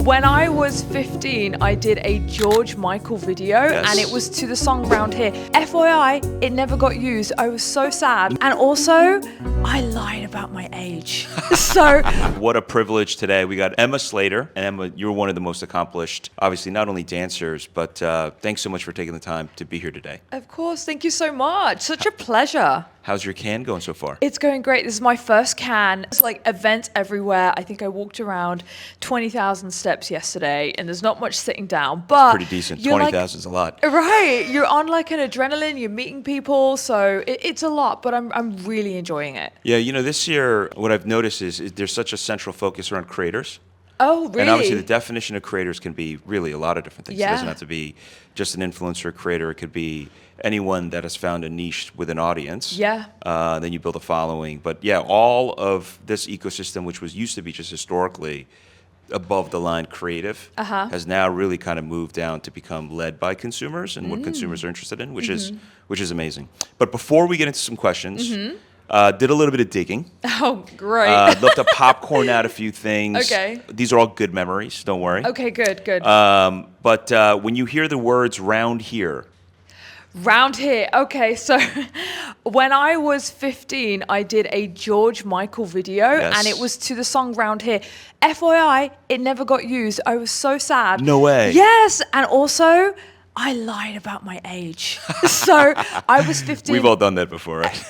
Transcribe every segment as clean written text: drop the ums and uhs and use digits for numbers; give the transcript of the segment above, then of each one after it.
When I was 15, I did a George Michael video, and it was to the song Round Here. FYI, it never got used. I was so sad. And also, I lied about my age. So what a privilege today. We got Emma Slater. And Emma, you're one of the most accomplished, obviously, not only dancers, but thanks so much for taking the time to be here today. Of course, thank you so much. Such a pleasure. How's your can going so far? It's going great. This is my first can. It's like events everywhere. I think I walked around 20,000 steps yesterday, and there's not much sitting down, but pretty decent. 20,000 is a lot. Right. You're on like an adrenaline, you're meeting people, so it's a lot, but I'm really enjoying it. Yeah, you know, this year, what I've noticed is there's such a central focus around creators. Oh, really? And obviously the definition of creators can be really a lot of different things. Yeah. It doesn't have to be just an influencer creator. It could be anyone that has found a niche with an audience. Yeah. Then you build a following. But yeah, all of this ecosystem, which was used to be just historically above the line creative, has now really kind of moved down to become led by consumers and what consumers are interested in, which is amazing. But before we get into some questions, did a little bit of digging. Oh, great. Looked to popcorn out a few things. Okay. These are all good memories. Don't worry. Okay, good. But when you hear the words "round here," Round Here. Okay, so when I was 15, I did a George Michael video, and it was to the song Round Here. FYI, it never got used. I was so sad. No way. Yes, and also, I lied about my age. So I was 15. We've all done that before, right?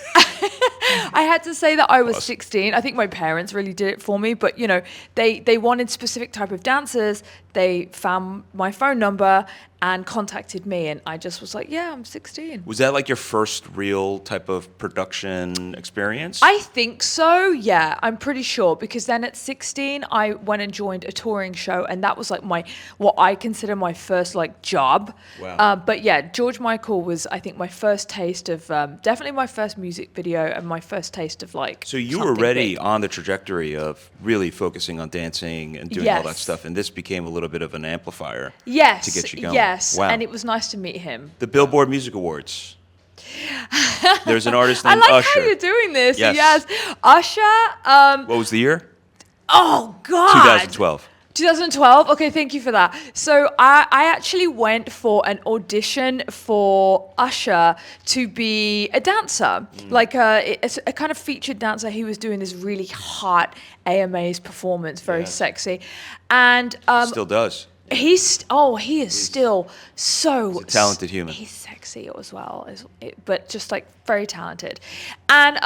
I had to say that I was 16. I think my parents really did it for me, but you know, they wanted specific type of dancers. They found my phone number and contacted me, and I just was like, yeah, I'm 16. Was that like your first real type of production experience? I think so, yeah. I'm pretty sure, because then at 16, I went and joined a touring show, and that was like what I consider my first like job. Wow. But yeah, George Michael was, I think, my first taste of, definitely my first music video and my first taste of like So you were something already big. on the trajectory of really focusing on dancing and doing all that stuff, and this became a little bit of an amplifier to get you going. Yes, Wow. and it was nice to meet him. The Billboard Music Awards. There's an artist I named like Usher. how you're doing this. Yes. Usher. What was the year? Oh God. 2012. 2012. Okay, thank you for that. So I actually went for an audition for Usher to be a dancer, like a kind of featured dancer. He was doing this really hot AMA's performance, very sexy, and Still does. he is still so He's a talented human. He's sexy as well, but just like very talented. And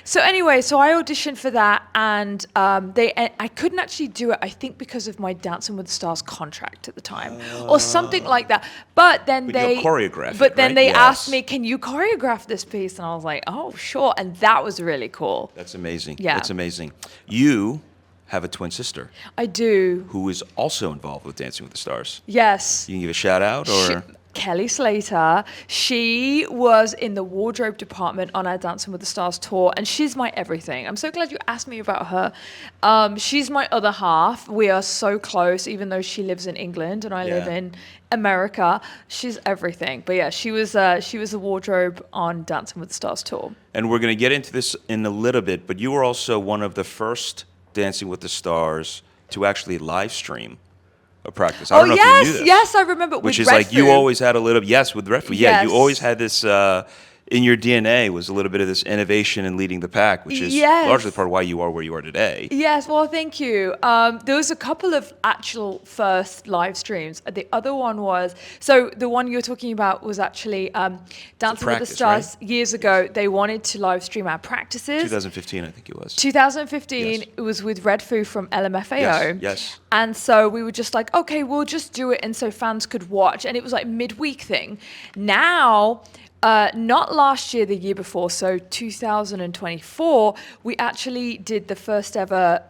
so anyway, so I auditioned for that, and I couldn't actually do it. I think because of my Dancing with the Stars contract at the time, or something like that. But then you'll choreograph But it, then right? they Yes. asked me, "Can you choreograph this piece?" And I was like, "Oh, sure." And that was really cool. That's amazing. Yeah. That's amazing. You have a twin sister I do. who is also involved with Dancing with the Stars. Yes. You can give a shout out, or Kelly Slater. She was in the wardrobe department on our Dancing with the Stars tour, and she's my everything. I'm so glad you asked me about her. She's my other half. We are so close, even though she lives in England and I live in America. She's everything. But yeah, she was the wardrobe on Dancing with the Stars tour. and we're going to get into this in a little bit, but you were also one of the first Dancing with the Stars to actually live stream a practice. I don't know if you knew this. Yes, I remember. Which with is like you Red Food. always had a little, with Red Food. Yeah, you Yes. always had this, in your DNA was a little bit of this innovation and leading the pack, which is Yes. largely part of why you are where you are today. Yes, well, thank you. There was a couple of actual first live streams. The other one was, so the one you're talking about was actually Dancing with the practice, Stars years ago. They wanted to live stream our practices. 2015, I think it was. 2015, Yes. it was with Red Foo from LMFAO. Yes. And so we were just like, okay, we'll just do it, and so fans could watch. And it was like midweek thing. Now, not last year, the year before, so 2024, we actually did the first ever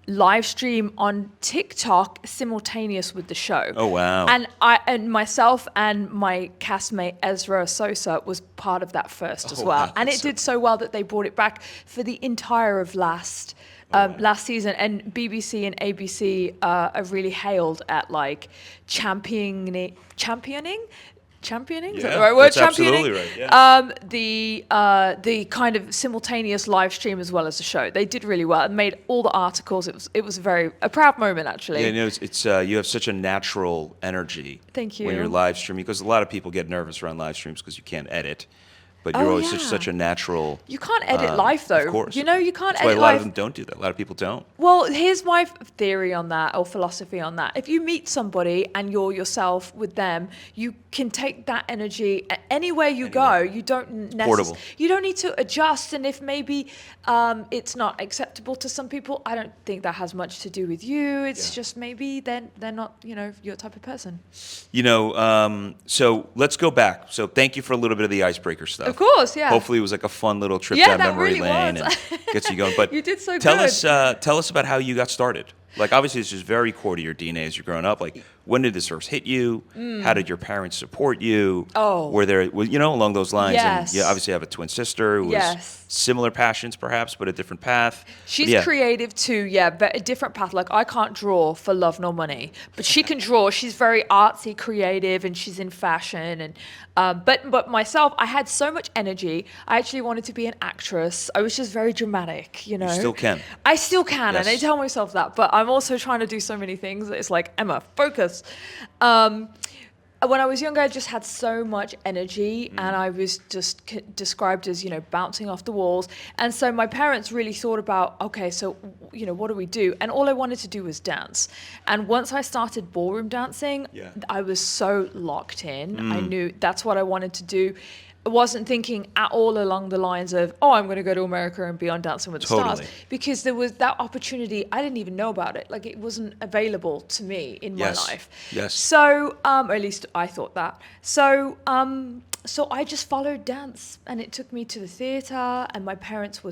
live stream on TikTok simultaneous with the show. Oh, wow. And myself and my castmate Ezra Sosa was part of that first as well. Wow, And it that's so did so well that they brought it back for the entire of last season. And BBC and ABC are really hailed at like championing championing? Is Yeah, that the right word? that's absolutely right, yeah. The kind of simultaneous live stream as well as the show. They did really well and made all the articles. It was a proud moment actually. Yeah, it's you have such a natural energy. Thank you. When you're live streaming, because a lot of people get nervous around live streams because you can't edit. But you're Oh, always yeah. such a natural. You can't edit live though. Of course. You know you can't That's why edit a lot live. of them don't do that. A lot of people don't. Well, here's my theory on that, or philosophy on that. If you meet somebody and you're yourself with them, you can take that energy anywhere you go. You don't Portable. You don't need to adjust. And if maybe it's not acceptable to some people, I don't think that has much to do with you. It's just maybe they're not your type of person. So let's go back. So thank you for a little bit of the icebreaker stuff. Of course, yeah. Hopefully it was like a fun little trip Yeah, down that memory really lane was. and gets you going. But You did so tell good. tell us about how you got started. Like obviously it's just very core to your DNA as you're growing up. Like when did this first hit you? How did your parents support you? Oh. Were there along those lines? Yes. And you obviously have a twin sister who Yes. has similar passions perhaps, but a different path. She's But yeah. creative too, but a different path. Like I can't draw for love nor money, but she can draw. She's very artsy, creative, and she's in fashion. And but myself, I had so much energy. I actually wanted to be an actress. I was just very dramatic, You still can. I still can, Yes. and I tell myself that. But I'm also trying to do so many things that it's like, Emma, focus. When I was younger, I just had so much energy and I was just described as, bouncing off the walls. And so my parents really thought about, okay, so, what do we do? And all I wanted to do was dance. And once I started ballroom dancing, I was so locked in. I knew that's what I wanted to do. I wasn't thinking at all along the lines of, I'm going to go to America and be on Dancing with the Stars. Because there was that opportunity. I didn't even know about it. Like it wasn't available to me in my life. Yes. So, or at least I thought that. So I just followed dance and it took me to the theater and my parents were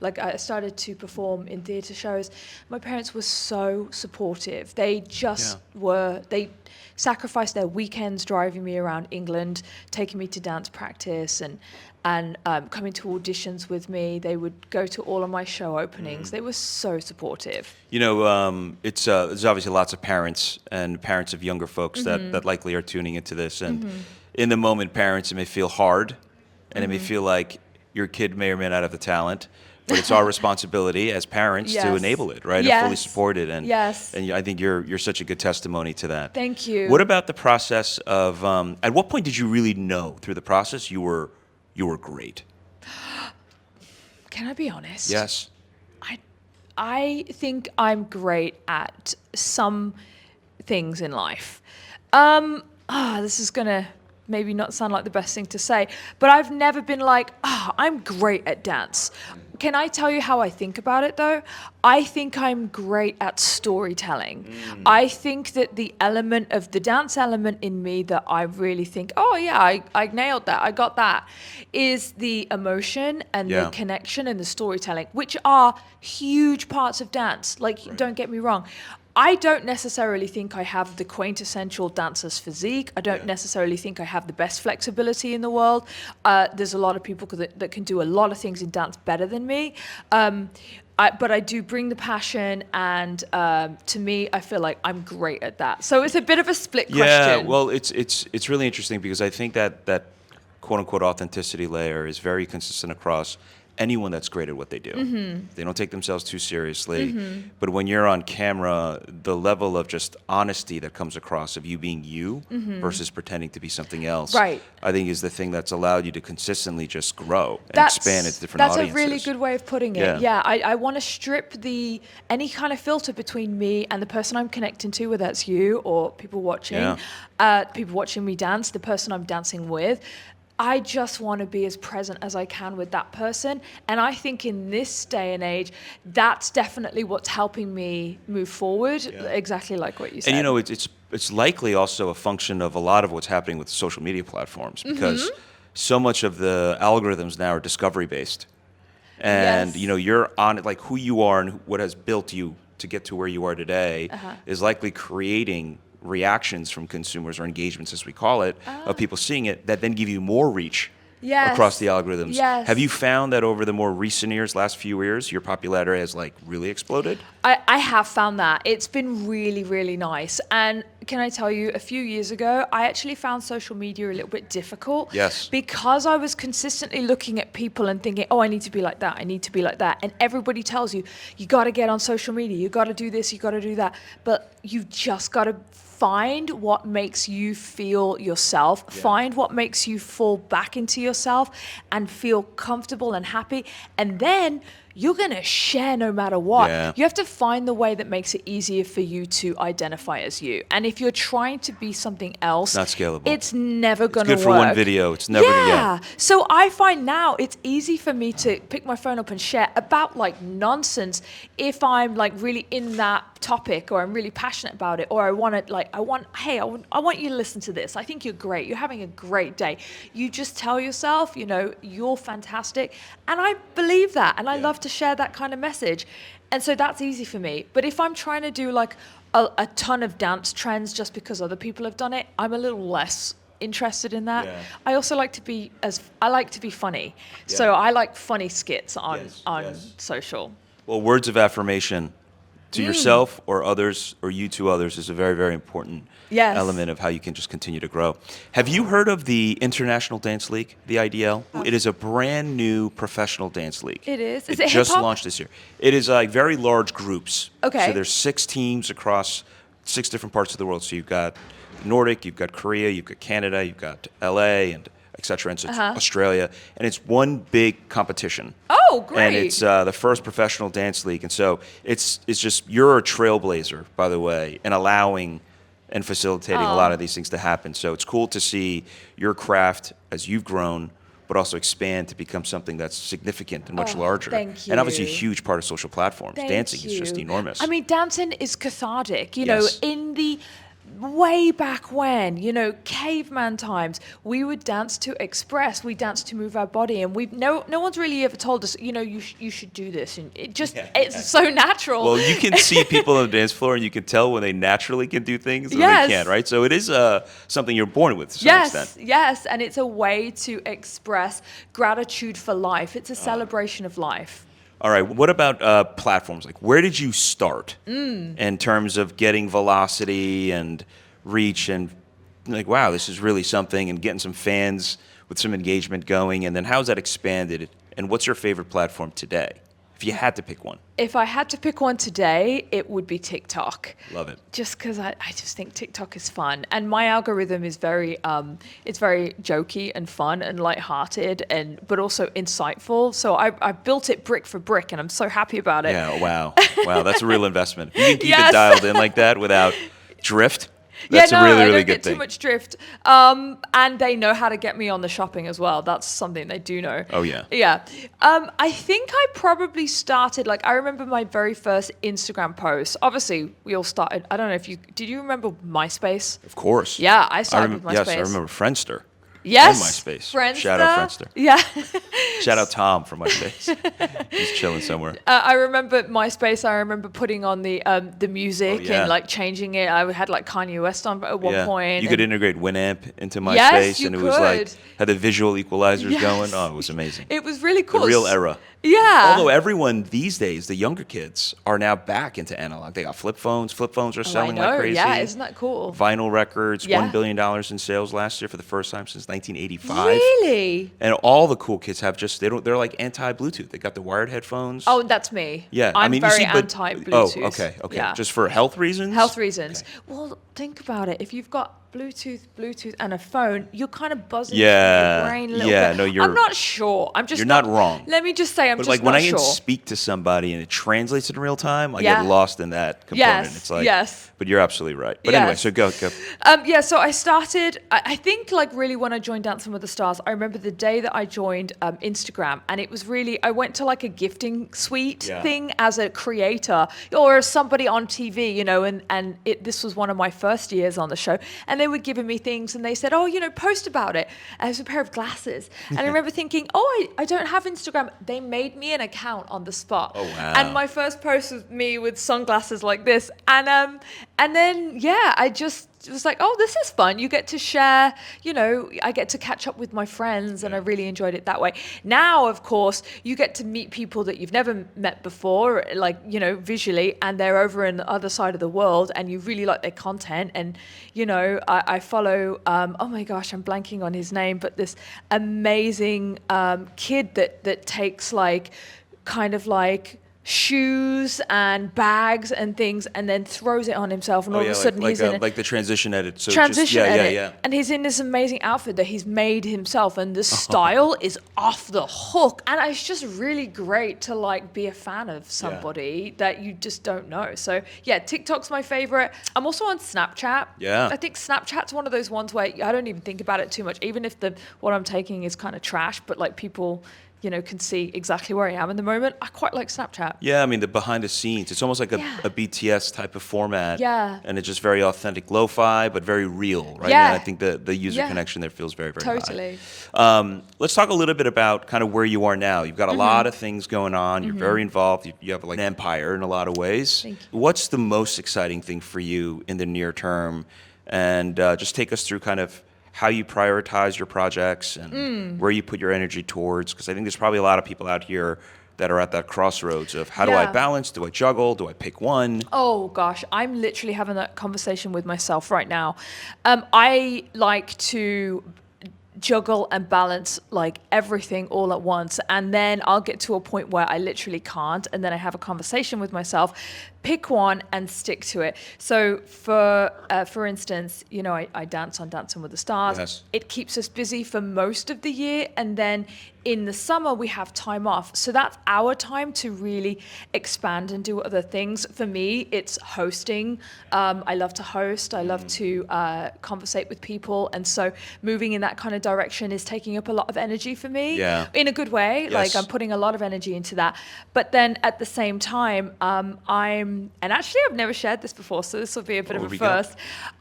I started to perform in theater shows. My parents were so supportive. They just they sacrificed their weekends driving me around England, taking me to dance practice and coming to auditions with me. They would go to all of my show openings. They were so supportive. It's there's obviously lots of parents and parents of younger folks that likely are tuning into this. And in the moment, parents, it may feel hard and it may feel like your kid may or may not have the talent. But it's our responsibility as parents to enable it, right? And fully support it. And I think you're such a good testimony to that. Thank you. What about the process of? At what point did you really know through the process you were great? Can I be honest? Yes. I think I'm great at some things in life. This is gonna maybe not sound like the best thing to say, but I've never been like, I'm great at dance. Can I tell you how I think about it though? I think I'm great at storytelling. I think that the dance element in me that I really think, I nailed that, I got that, is the emotion and the connection and the storytelling, which are huge parts of dance. Like, don't get me wrong. I don't necessarily think I have the quintessential dancer's physique. I don't necessarily think I have the best flexibility in the world. There's a lot of people that can do a lot of things in dance better than me. But I do bring the passion, and to me, I feel like I'm great at that. So it's a bit of a split question. Yeah, well, it's really interesting because I think that quote unquote authenticity layer is very consistent across anyone that's great at what they do. They don't take themselves too seriously. But when you're on camera, the level of just honesty that comes across of you being you versus pretending to be something else, Right. I think is the thing that's allowed you to consistently just grow and expand into different audiences. That's a really good way of putting it. Yeah, I want to strip any kind of filter between me and the person I'm connecting to, whether that's you or people watching me dance, the person I'm dancing with. I just want to be as present as I can with that person. And I think in this day and age, that's definitely what's helping me move forward, exactly like what you said. And it's likely also a function of a lot of what's happening with social media platforms because so much of the algorithms now are discovery based. And you're on it, like who you are and what has built you to get to where you are today is likely creating reactions from consumers or engagements, as we call it, of people seeing it that then give you more reach across the algorithms. Yes. Have you found that over the more recent years, last few years, your popularity has like really exploded? I have found that. It's been really, really nice. And can I tell you, a few years ago, I actually found social media a little bit difficult. Yes. Because I was consistently looking at people and thinking, oh, I need to be like that. I need to be like that. And everybody tells you, you got to get on social media. You got to do this. You got to do that. But you've just got to find what makes you feel yourself, find what makes you fall back into yourself and feel comfortable and happy. And then you're going to share no matter what. Yeah. You have to find the way that makes it easier for you to identify as you. And if you're trying to be something else, Not scalable. it's never going to work. Good for one video. It's never Yeah. So I find now it's easy for me to pick my phone up and share about like nonsense if I'm like really in that topic or I'm really passionate about it, or I want to I want you to listen to this. I think you're great. You're having a great day. You just tell yourself, you're fantastic. And I believe that. And I love to share that kind of message. And so that's easy for me. But if I'm trying to do like a ton of dance trends just because other people have done it, I'm a little less interested in that. Yeah. I also like to be funny. So I like funny skits on social. Well, words of affirmation to yourself or others, or you to others, is a very, very important element of how you can just continue to grow. Have you heard of the International Dance League, the IDL? It is a brand new professional dance league. It is? Is It it just hip-hop? launched this year. It is like very large groups. Okay. So there's 6 teams across 6 different parts of the world. So you've got Nordic, you've got Korea, you've got Canada, you've got LA, and et cetera, and so it's Australia. And it's one big competition. Oh, great. And it's the first professional dance league. And so it's just, you're a trailblazer, by the way, in allowing and facilitating a lot of these things to happen. So it's cool to see your craft as you've grown, but also expand to become something that's significant and much larger. Thank you. And obviously a huge part of social platforms. Dancing is just enormous. I mean, dancing is cathartic. Yes. In the way back when, caveman times, we would dance to express, we danced to move our body, and no one's really ever told us, you should do this, and it's so natural. Well, you can see people on the dance floor, and you can tell when they naturally can do things and Yes. they can't, right? So it is something you're born with to some extent. Yes, and it's a way to express gratitude for life. It's a celebration of life. All right. What about platforms? Like, where did you start in terms of getting velocity and reach and like, wow, this is really something, and getting some fans with some engagement going? And then how's that expanded? And what's your favorite platform today, if you had to pick one? If I had to pick one today, it would be TikTok. Love it. Just because I just think TikTok is fun, and my algorithm is very it's very jokey and fun and lighthearted, but also insightful. So I built it brick for brick, and I'm so happy about it. Yeah. Wow. Wow. That's a real investment. If you can keep Yes. it dialed in like that without drift, that's a really, I really don't good get thing. too much drift. And they know how to get me on the shopping as well. That's something they do know. Oh, yeah. Yeah. I think I probably started, I remember my very first Instagram post. Obviously, we all started, I don't know if did you remember MySpace? Of course. Yeah, I started with MySpace. Yes, I remember Friendster. Yes. And MySpace. Friendster. Shout out Friendster. Yeah. Shout out Tom from MySpace. He's chilling somewhere. I remember MySpace. I remember putting on the music and changing it. I had Kanye West on at one point. You could integrate Winamp into MySpace, Yes, you and it was had the visual equalizers going. Oh, it was amazing. It was really cool. The real era. Yeah. Although everyone these days, the younger kids, are now back into analog. They got flip phones. Flip phones are selling like crazy. Yeah, isn't that cool? Vinyl records, Yeah. $1 billion in sales last year for the first time since 1985. Really? And all the cool kids have they're like anti-Bluetooth. They got the wired headphones. Oh, that's me. Yeah, I'm you very see, anti-Bluetooth. Oh, okay. Yeah. Just for health reasons? Health reasons. Okay. Well, think about it. If you've got Bluetooth, and a phone, you're kind of buzzing Yeah. your brain a little Yeah, bit. no, you're- I'm not sure. I'm just You're not wrong. Let me just say, I'm But just like when not I can sure. speak to somebody and it translates in real time, I Yeah. get lost in that component. Yes, It's like, yes. But you're absolutely right. But anyway, Yes. so go. So I started, I think really when I joined Dancing with the Stars, I remember the day that I joined Instagram, and it was really, I went to a gifting suite thing as a creator or as somebody on TV, and this was one of my first years on the show, and they were giving me things and they said, post about it. And it was a pair of glasses. And I remember thinking, I don't have Instagram. They made me an account on the spot. Oh, wow. And my first post was me with sunglasses like this. And And then, yeah, I just was like, oh, this is fun. You get to share, I get to catch up with my friends, and I really enjoyed it that way. Now, of course, you get to meet people that you've never met before, like, visually, and they're over in the other side of the world, and you really like their content. And, I follow, oh my gosh, I'm blanking on his name, but this amazing kid that takes like, kind of like, shoes and bags and things, and then throws it on himself, and all of a sudden he's in like the transition edit. So transition just, edit, and he's in this amazing outfit that he's made himself, and the style is off the hook, and it's just really great to like be a fan of somebody that you just don't know. So yeah, TikTok's my favorite. I'm also on Snapchat. I think Snapchat's one of those ones where I don't even think about it too much, even if what I'm taking is kind of trash, but like people can see exactly where I am in the moment. I quite like Snapchat. Yeah, I mean, the behind the scenes, it's almost like a BTS type of format. Yeah. And it's just very authentic lo-fi, but very real, right? Yeah. And I think the user connection there feels very, very totally high. Let's talk a little bit about kind of where you are now. You've got a lot of things going on. You're very involved. You have like an empire in a lot of ways. Thank you. What's the most exciting thing for you in the near term? And just take us through kind of how you prioritize your projects and where you put your energy towards, because I think there's probably a lot of people out here that are at that crossroads of how do I balance, do I juggle, do I pick one? Oh gosh, I'm literally having that conversation with myself right now. I like to juggle and balance like everything all at once, and then I'll get to a point where I literally can't, and then I have a conversation with myself, pick one and stick to it. So for instance, I dance on Dancing with the Stars. Yes. It keeps us busy for most of the year, and then in the summer we have time off. So that's our time to really expand and do other things. For me, it's hosting. I love to host. I love to conversate with people. And so moving in that kind of direction is taking up a lot of energy for me in a good way. Yes. Like I'm putting a lot of energy into that. But then at the same time, and actually I've never shared this before, so this will be a bit of a first.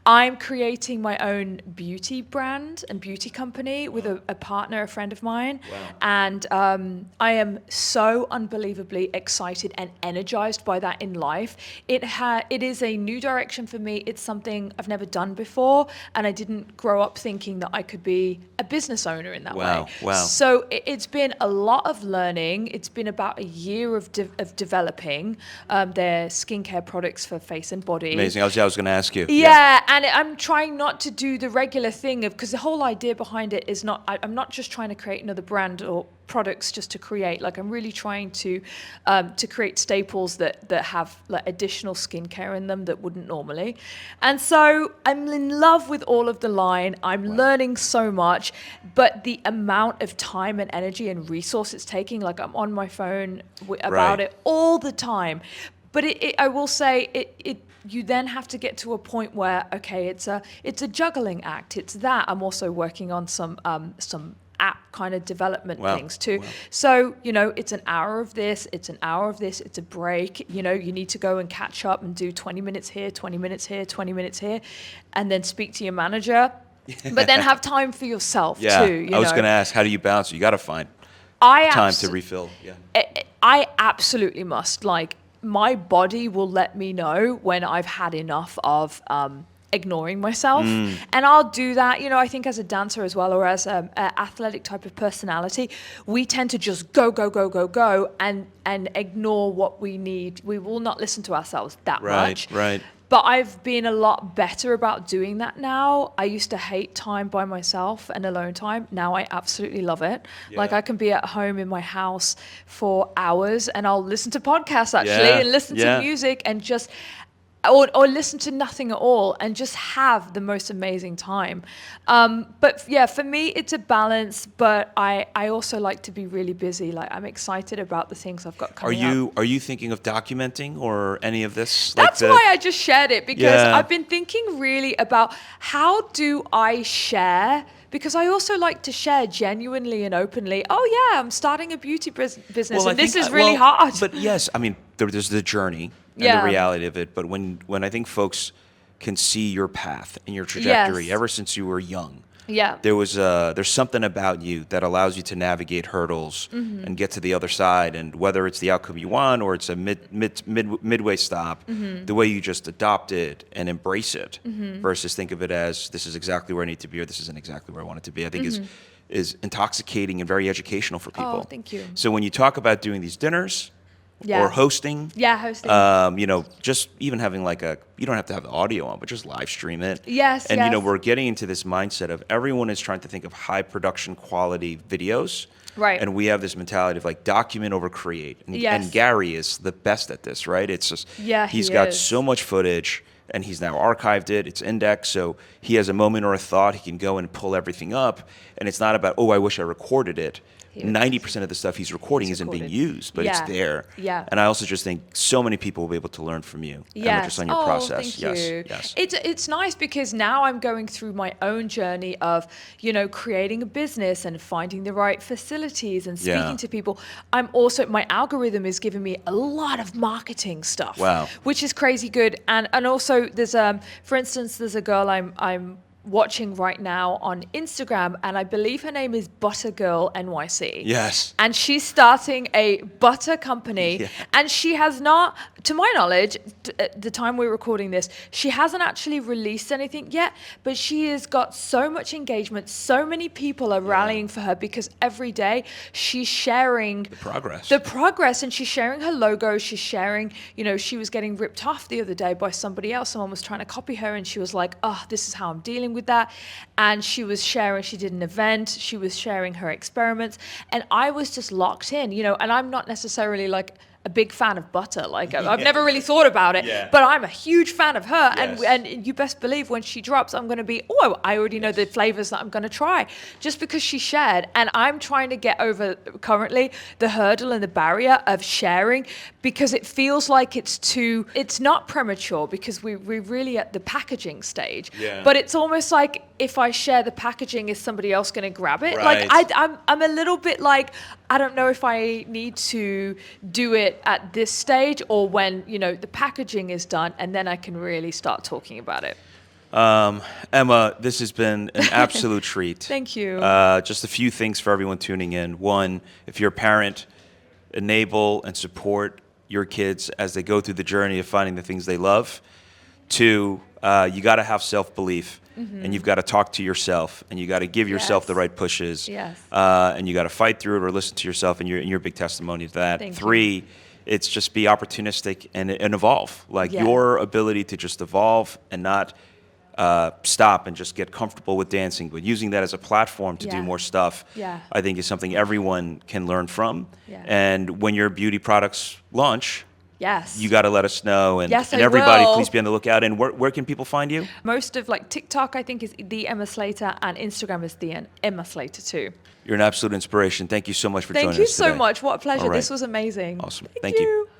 I'm creating my own beauty brand and beauty company with a partner, a friend of mine. Wow. And I am so unbelievably excited and energized by that in life. It is a new direction for me. It's something I've never done before, and I didn't grow up thinking that I could be a business owner in that way. Wow. So it's been a lot of learning. It's been about a year of developing their skincare products for face and body. Amazing. I was going to ask you. Yeah, and I'm trying not to do the regular thing because the whole idea behind it is I'm not just trying to create another brand or products just to create. Like I'm really trying to create staples that have like additional skincare in them that wouldn't normally. And so I'm in love with all of the line. I'm learning so much, but the amount of time and energy and resource it's taking, like I'm on my phone about it all the time. But I will say you then have to get to a point where, okay, it's a juggling act. It's that. I'm also working on some app kind of development things too. Wow. So, it's an hour of this, it's an hour of this, it's a break. You need to go and catch up and do 20 minutes here, 20 minutes here, 20 minutes here, and then speak to your manager. But then have time for yourself too. I was going to ask, how do you balance? You got to find time to refill. Yeah. I absolutely must. Like, my body will let me know when I've had enough of ignoring myself. And I'll do that, I think as a dancer as well, or as an athletic type of personality, we tend to just go, and ignore what we need. We will not listen to ourselves that much. Right. But I've been a lot better about doing that now. I used to hate time by myself and alone time. Now I absolutely love it. Yeah. Like I can be at home in my house for hours and I'll listen to podcasts and listen to music and just, or listen to nothing at all and just have the most amazing time. But yeah, for me, it's a balance, but I also like to be really busy. Like I'm excited about the things I've got coming up. Are you thinking of documenting or any of this? That's why I just shared it, because I've been thinking really about how do I share, because I also like to share genuinely and openly. Oh yeah, I'm starting a beauty business and this is really hard. But yes, I mean, there's the journey and the reality of it. But when I think folks can see your path and your trajectory ever since you were young, Yeah. There's something about you that allows you to navigate hurdles and get to the other side. And whether it's the outcome you want or it's a midway stop, the way you just adopt it and embrace it versus think of it as this is exactly where I need to be or this isn't exactly where I want it to be, I think is intoxicating and very educational for people. Oh, thank you. So when you talk about doing these dinners Yeah. or hosting, Yeah, hosting. you know, just even having like you don't have to have the audio on, but just live stream it. Yes, And, you know, yes. we're getting into this mindset of everyone is trying to think of high production quality videos. Right. And we have this mentality of like document over create. And, Yes. and Gary is the best at this, right? It's just, Yeah, he's he got is. so much footage and he's now archived it. It's indexed. So he has a moment or a thought. He can go and pull everything up. And it's not about, oh, I wish I recorded it. 90% of the stuff he's recording isn't being used, but it's there. Yeah. And I also just think so many people will be able to learn from you. Yes. Just on your process. Thank you. Yes. It's nice because now I'm going through my own journey of, you know, creating a business and finding the right facilities and speaking to people. I'm also, my algorithm is giving me a lot of marketing stuff. Wow. Which is crazy good. And also there's for instance, there's a girl I'm watching right now on Instagram, and I believe her name is Buttergirl NYC. Yes. And she's starting a butter company, Yeah. and she has not, to my knowledge, at the time we're recording this, she hasn't actually released anything yet, but she has got so much engagement. So many people are rallying for her because every day she's sharing Progress. the progress, and she's sharing her logo. She's sharing, you know, she was getting ripped off the other day by somebody else. Someone was trying to copy her, and she was like, oh, this is how I'm dealing with that. And she was sharing, she did an event, she was sharing her experiments, and I was just locked in, you know, and I'm not necessarily like a big fan of butter. Like I've never really thought about it, but I'm a huge fan of her. Yes. And you best believe when she drops, I'm going to be, oh, I already know the flavors that I'm going to try just because she shared. And I'm trying to get over currently the hurdle and the barrier of sharing because it feels like it's not premature because we're really at the packaging stage. Yeah. But it's almost like if I share the packaging, is somebody else going to grab it? Right. Like I'm a little bit like, I don't know if I need to do it at this stage or when, you know, the packaging is done and then I can really start talking about it. Emma, this has been an absolute treat. Thank you. Just a few things for everyone tuning in. One, if you're a parent, enable and support your kids as they go through the journey of finding the things they love. Two, you got to have self-belief. And you've got to talk to yourself, and you got to give yourself the right pushes. Yes. And you got to fight through it or listen to yourself, and you're a big testimony to that. Thank you. Three, it's just be opportunistic and evolve. Like your ability to just evolve and not stop and just get comfortable with dancing, but using that as a platform to do more stuff, I think is something everyone can learn from. Yeah. And when your beauty products launch, Yes. you got to let us know. And, Yes, and I everybody, will. please be on the lookout. And where can people find you? Most of like TikTok, I think, is the Emma Slater, and Instagram is the Emma Slater too. You're an absolute inspiration. Thank you so much for joining us Thank you so today. much. What a pleasure. All right. This was amazing. Awesome. Thank you.